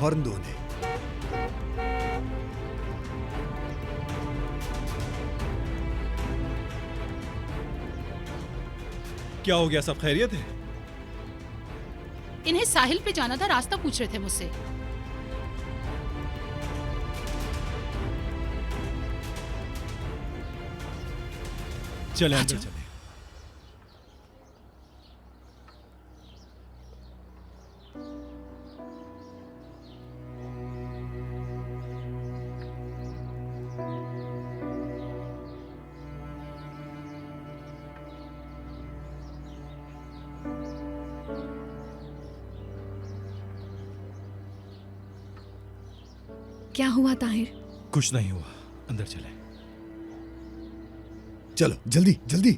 Horn दो उन्हें। क्या हो गया, सब खैरियत है? इन्हें साहिल पे जाना था, रास्ता पूछ रहे थे मुझसे। चले आ अंदर जाओ। चले। क्या हुआ ताहिर? कुछ नहीं हुआ, अंदर चले। चलो जल्दी जल्दी।